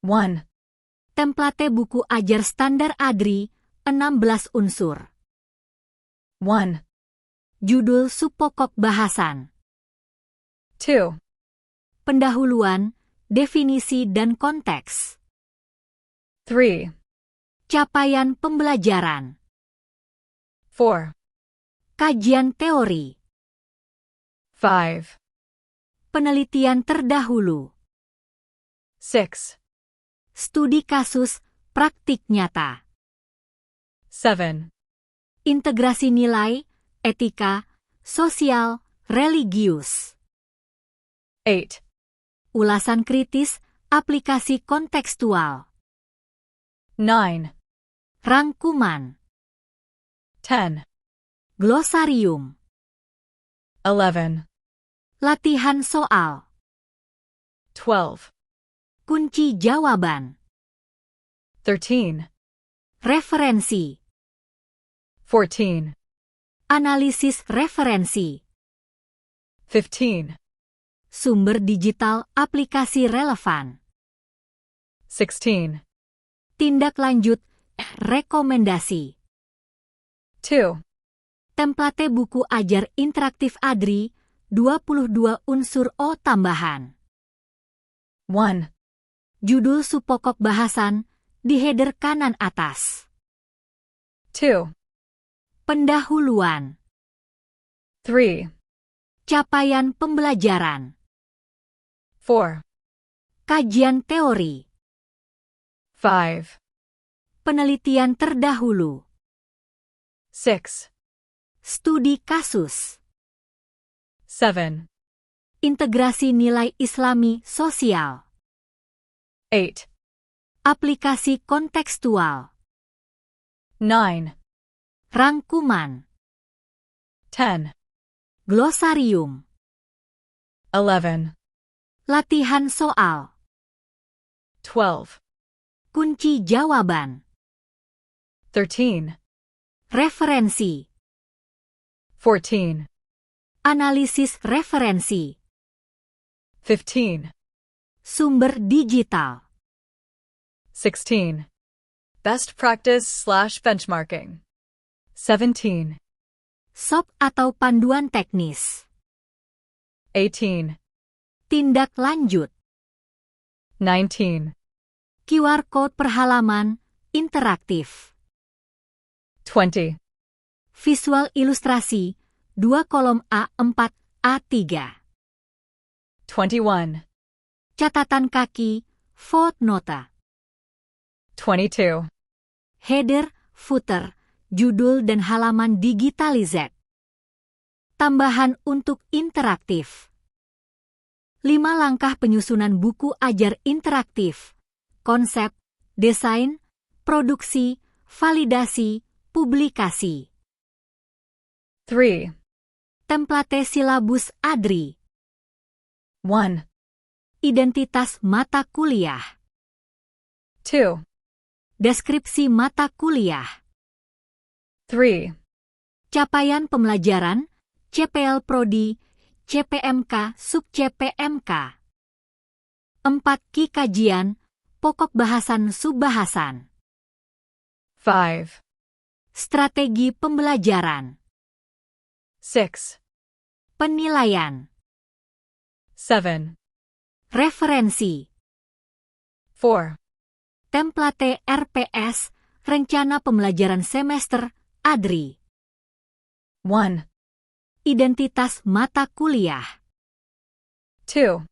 1. Template buku ajar standar ADRI, 16 unsur. 1. Judul subpokok bahasan. 2. Pendahuluan, definisi dan konteks. 3. Capaian pembelajaran. 4. Kajian teori. 5. Penelitian terdahulu. 6. Studi kasus, praktik nyata. 7. Integrasi nilai, etika, sosial, religius. 8. Ulasan kritis, aplikasi kontekstual. 9. Rangkuman. 10. Glosarium. 11. Latihan soal. 12. Kunci jawaban. 13. Referensi. 14. Analisis referensi. 15. Sumber digital aplikasi relevan. 16. Tindak lanjut, rekomendasi. 2. Template buku ajar interaktif ADRI, 22 unsur O tambahan. 1. Judul subpokok bahasan, di header kanan atas. 2. Pendahuluan. 3. Capaian pembelajaran. 4. Kajian teori. 5. Penelitian terdahulu. 6. Studi kasus. 7. Integrasi nilai Islami sosial. 8. Aplikasi kontekstual. 9. Rangkuman. 10. Glosarium. 11. Latihan soal. 12. Kunci jawaban. 13. Referensi. 14. Analisis referensi. 15. Sumber digital. 16. Best practice/benchmarking. 17. SOP atau panduan teknis. 18. Tindak lanjut. 19. QR code per halaman, interaktif. 20. Visual ilustrasi, 2 kolom A4, A3. 21. Catatan kaki, footnote. 22. Header, footer, judul dan halaman digitalisasi. Tambahan untuk interaktif. 5 langkah penyusunan buku ajar interaktif. Konsep, desain, produksi, validasi, publikasi. 3. Template silabus ADRI. 1. Identitas mata kuliah. 2. Deskripsi mata kuliah. 3. Capaian pembelajaran, CPL Prodi, CPMK Sub-CPMK. 4 Ki kajian, pokok bahasan subbahasan. 5. Strategi pembelajaran. 6. Penilaian. 7. Referensi. 4. Template RPS, rencana pembelajaran semester, ADRI. 1. Identitas mata kuliah. 2.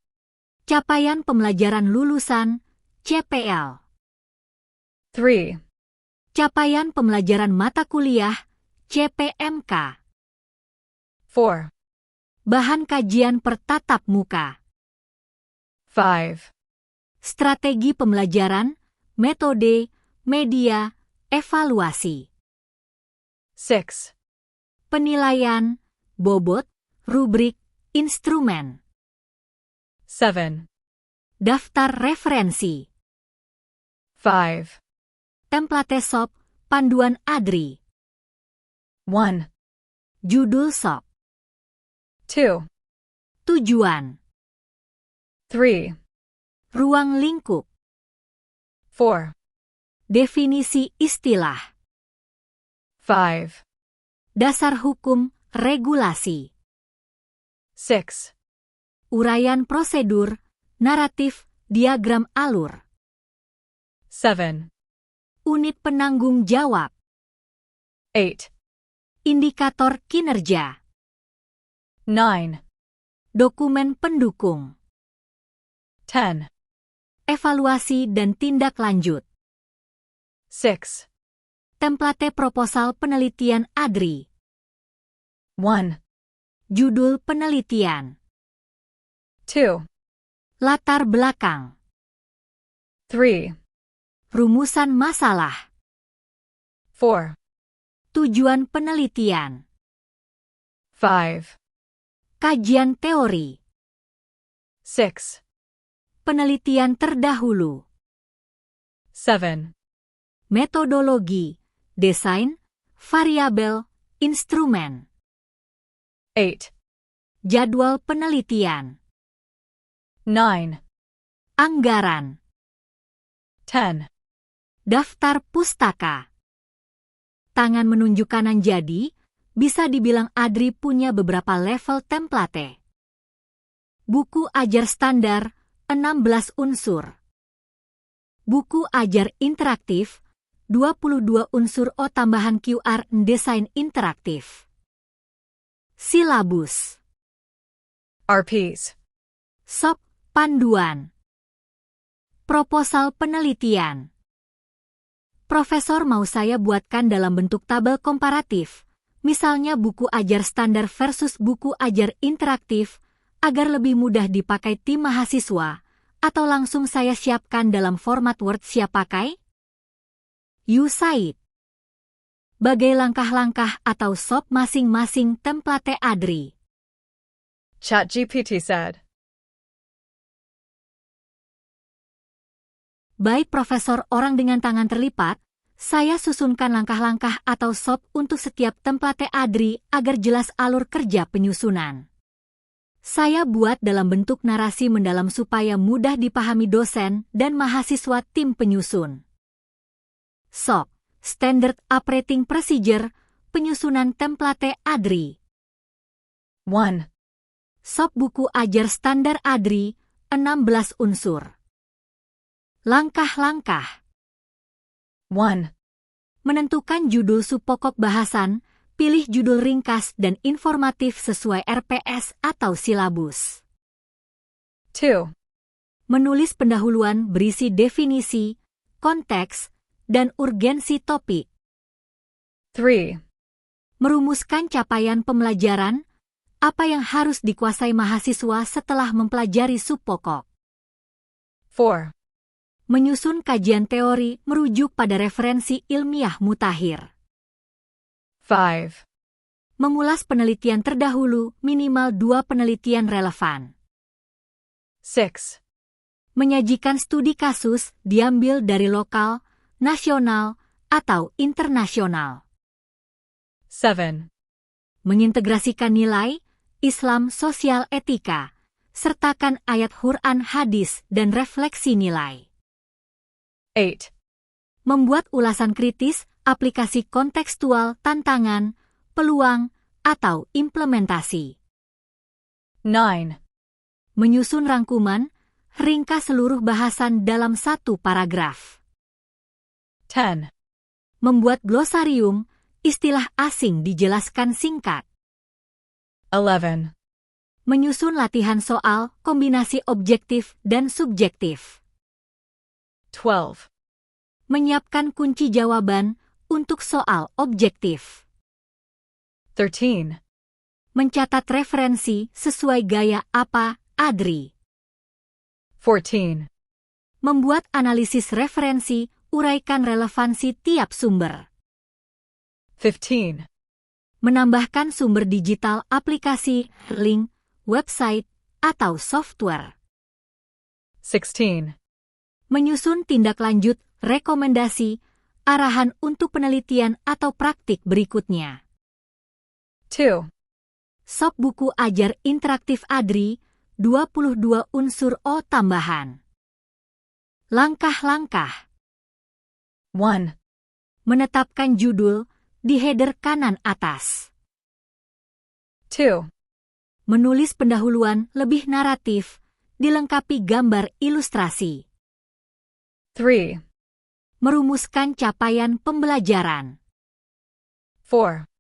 Capaian pembelajaran lulusan, CPL. 3. Capaian pembelajaran mata kuliah, CPMK. 4. Bahan kajian pertatap muka. 5. Strategi pembelajaran, metode, media, evaluasi. 6. Penilaian, bobot, rubrik, instrumen. 7. Daftar referensi. 5. Template SOP, panduan ADRI. 1. Judul SOP. 2. Tujuan. 3. Ruang lingkup. 4. Definisi istilah. 5. Dasar hukum, regulasi. 6. Uraian prosedur, naratif, diagram alur. 7. Unit penanggung jawab. 8. Indikator kinerja. 9. Dokumen pendukung. 10. Evaluasi dan tindak lanjut. 6. Template proposal penelitian ADRI. 1. Judul penelitian. 2. Latar belakang. 3. Rumusan masalah. 4. Tujuan penelitian. 5. Kajian teori. 6. Penelitian terdahulu. 7. Metodologi, desain, variabel, instrumen. 8. Jadwal penelitian. 9. Anggaran. 10. Daftar pustaka. Tangan menunjuk kanan jadi, bisa dibilang ADRI punya beberapa level template. Buku ajar standar, 16 unsur. Buku ajar interaktif, 22 unsur tambahan QR desain interaktif. Silabus. RPs. SOP, panduan. Proposal penelitian. Profesor mau saya buatkan dalam bentuk tabel komparatif, misalnya buku ajar standar versus buku ajar interaktif, agar lebih mudah dipakai tim mahasiswa, atau langsung saya siapkan dalam format Word siap pakai? Said. Bagai langkah-langkah atau SOP masing-masing template ADRI. ChatGPT said. Baik Profesor orang dengan tangan terlipat, saya susunkan langkah-langkah atau SOP untuk setiap template ADRI agar jelas alur kerja penyusunan. Saya buat dalam bentuk narasi mendalam supaya mudah dipahami dosen dan mahasiswa tim penyusun. SOP, Standard Operating Procedure, penyusunan template ADRI. 1. SOP buku ajar standar ADRI, 16 unsur. Langkah-langkah. 1. Menentukan judul subpokok bahasan, pilih judul ringkas dan informatif sesuai RPS atau silabus. 2. Menulis pendahuluan berisi definisi, konteks, dan urgensi topik. 3. Merumuskan capaian pembelajaran, apa yang harus dikuasai mahasiswa setelah mempelajari subpokok. 4. Menyusun kajian teori merujuk pada referensi ilmiah mutakhir. 5. Memulas penelitian terdahulu minimal 2 penelitian relevan. 6. Menyajikan studi kasus diambil dari lokal, nasional, atau internasional. 7. Mengintegrasikan nilai, Islam sosial etika, sertakan ayat Quran hadis dan refleksi nilai. 8. Membuat ulasan kritis, aplikasi kontekstual, tantangan, peluang, atau implementasi. 9. Menyusun rangkuman, ringkas seluruh bahasan dalam satu paragraf. 10. Membuat glosarium, istilah asing dijelaskan singkat. 11. Menyusun latihan soal, kombinasi objektif dan subjektif. 12. Menyiapkan kunci jawaban untuk soal objektif. 13. Mencatat referensi sesuai gaya apa, ADRI. 14. Membuat analisis referensi, uraikan relevansi tiap sumber. 15. Menambahkan sumber digital aplikasi, link, website, atau software. 16. Menyusun tindak lanjut, rekomendasi, arahan untuk penelitian atau praktik berikutnya. 2. SOP buku ajar interaktif ADRI, 22 unsur tambahan. Langkah-langkah. 1. Menetapkan judul di header kanan atas. 2. Menulis pendahuluan lebih naratif, dilengkapi gambar ilustrasi. 3. Merumuskan capaian pembelajaran. 4.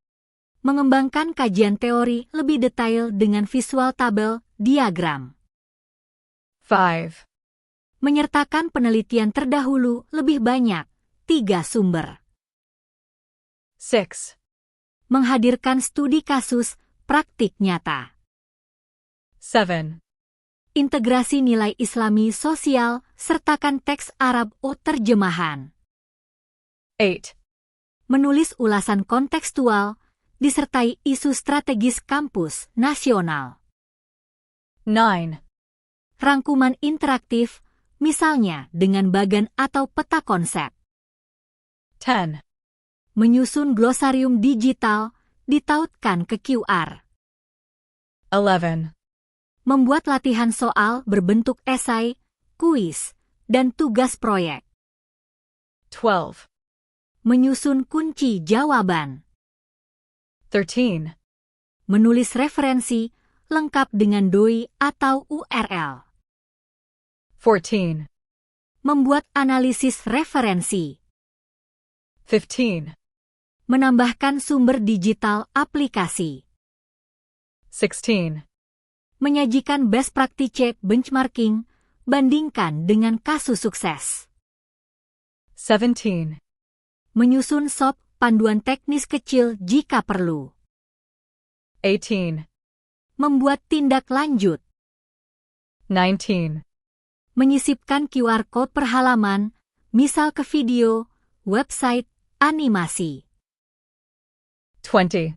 Mengembangkan kajian teori lebih detail dengan visual tabel, diagram. 5. Menyertakan penelitian terdahulu lebih banyak, 3 sumber. 6. Menghadirkan studi kasus, praktik nyata. 7. Integrasi nilai Islami sosial, sertakan teks Arab o terjemahan. 8. Menulis ulasan kontekstual, disertai isu strategis kampus nasional. 9. Rangkuman interaktif, misalnya dengan bagan atau peta konsep. 10. Menyusun glosarium digital, ditautkan ke QR. 11. Membuat latihan soal berbentuk esai, kuis, dan tugas proyek. 12. Menyusun kunci jawaban. 13. Menulis referensi, lengkap dengan doi atau URL. 14. Membuat analisis referensi. 15. Menambahkan sumber digital aplikasi. 16. Menyajikan best practice benchmarking, bandingkan dengan kasus sukses. 17. Menyusun SOP, panduan teknis kecil jika perlu. 18. Membuat tindak lanjut. 19. Menyisipkan QR code per halaman, misal ke video, website, animasi. 20.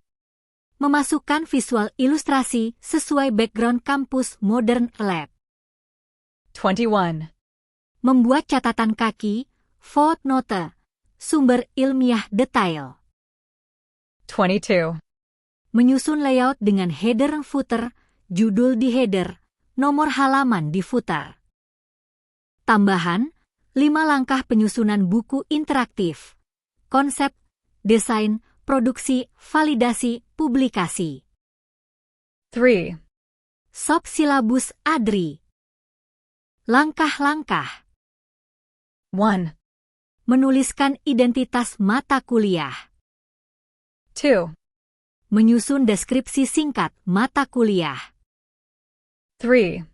Memasukkan visual ilustrasi sesuai background kampus Modern Lab. 21. Membuat catatan kaki, footnote, sumber ilmiah detail. 22. Menyusun layout dengan header footer, judul di header, nomor halaman di footer. Tambahan, 5 langkah penyusunan buku interaktif. Konsep, desain, produksi, validasi, publikasi. 3. SOP silabus ADRI. Langkah-langkah. 1. Menuliskan identitas mata kuliah. 2. Menyusun deskripsi singkat mata kuliah. 3.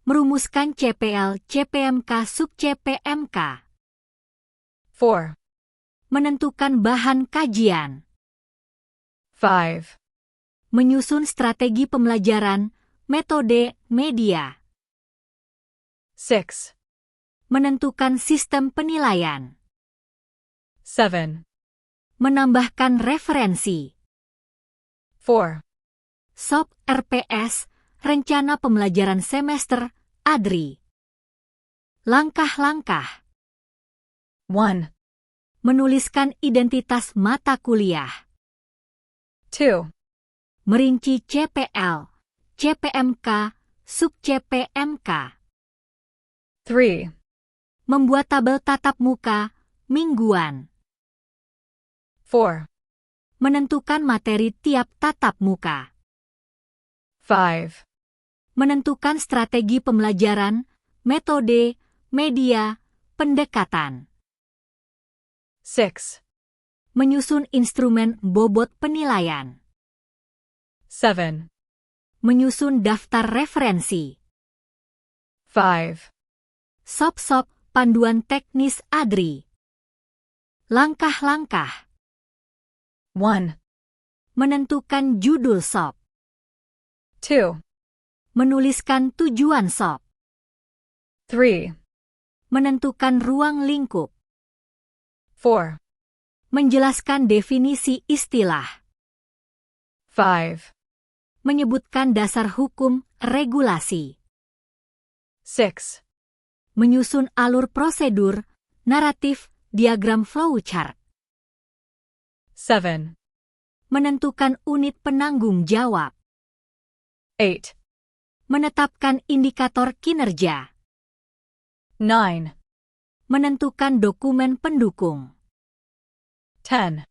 Merumuskan CPL, CPMK, sub-CPMK. 4. Menentukan bahan kajian. 5. Menyusun strategi pembelajaran, metode, media. 6. Menentukan sistem penilaian. 7. Menambahkan referensi. 4. SOP RPS, rencana pembelajaran semester, ADRI. Langkah-langkah. 1. Menuliskan identitas mata kuliah. 2. Merinci CPL, CPMK, sub-CPMK. 3. Membuat tabel tatap muka, mingguan. 4. Menentukan materi tiap tatap muka. 5. Menentukan strategi pembelajaran, metode, media, pendekatan. 6. Menyusun instrumen bobot penilaian. 7. Menyusun daftar referensi. 5. SOP-SOP, panduan teknis ADRI. Langkah-langkah. 1. Menentukan judul SOP. 2. Menuliskan tujuan SOP. 3. Menentukan ruang lingkup. 4. Menjelaskan definisi istilah. 5. Menyebutkan dasar hukum, regulasi. 6. Menyusun alur prosedur, naratif, diagram flowchart. 7. Menentukan unit penanggung jawab. 8. Menetapkan indikator kinerja. 9. Menentukan dokumen pendukung. 10,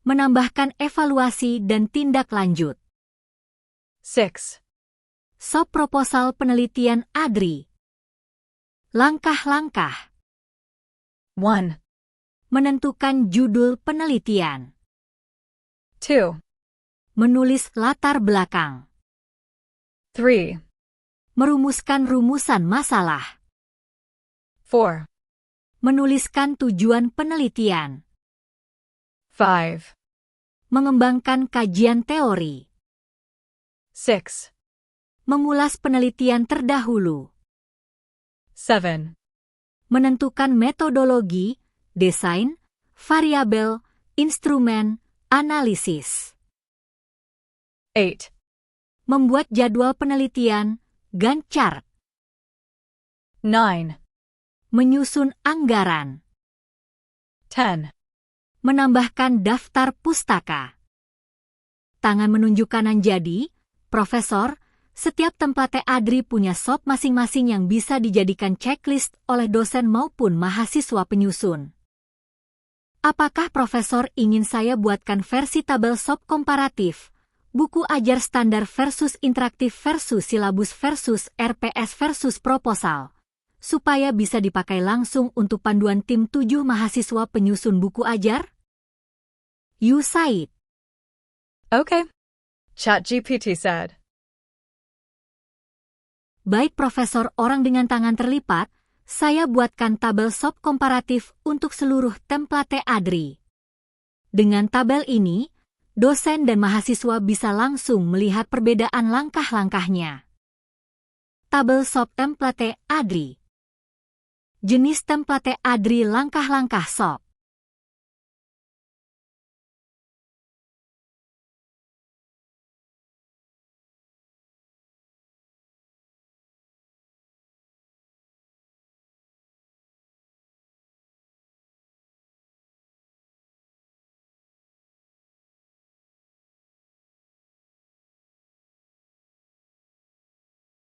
Menambahkan evaluasi dan tindak lanjut. 6, SOP proposal penelitian ADRI. Langkah-langkah. 1, Menentukan judul penelitian. 2, Menulis latar belakang. 3, Merumuskan rumusan masalah. 4, Menuliskan tujuan penelitian. 5, Mengembangkan kajian teori. 6, Mengulas penelitian terdahulu. 7, Menentukan metodologi, desain, variabel, instrumen, analisis. 8, Membuat jadwal penelitian, Gantt chart. 9, Menyusun anggaran. 10, Menambahkan daftar pustaka. Tangan menunjuk kanan jadi, Profesor, setiap template ADRI punya SOP masing-masing yang bisa dijadikan checklist oleh dosen maupun mahasiswa penyusun. Apakah Profesor ingin saya buatkan versi tabel SOP komparatif, buku ajar standar versus interaktif versus silabus versus RPS versus proposal, supaya bisa dipakai langsung untuk panduan tim 7 mahasiswa penyusun buku ajar? You Said. Okay. ChatGPT said. Baik Profesor, orang dengan tangan terlipat, saya buatkan tabel SOP komparatif untuk seluruh template ADRI. Dengan tabel ini, dosen dan mahasiswa bisa langsung melihat perbedaan langkah-langkahnya. Tabel SOP template ADRI. Jenis template ADRI langkah-langkah SOP.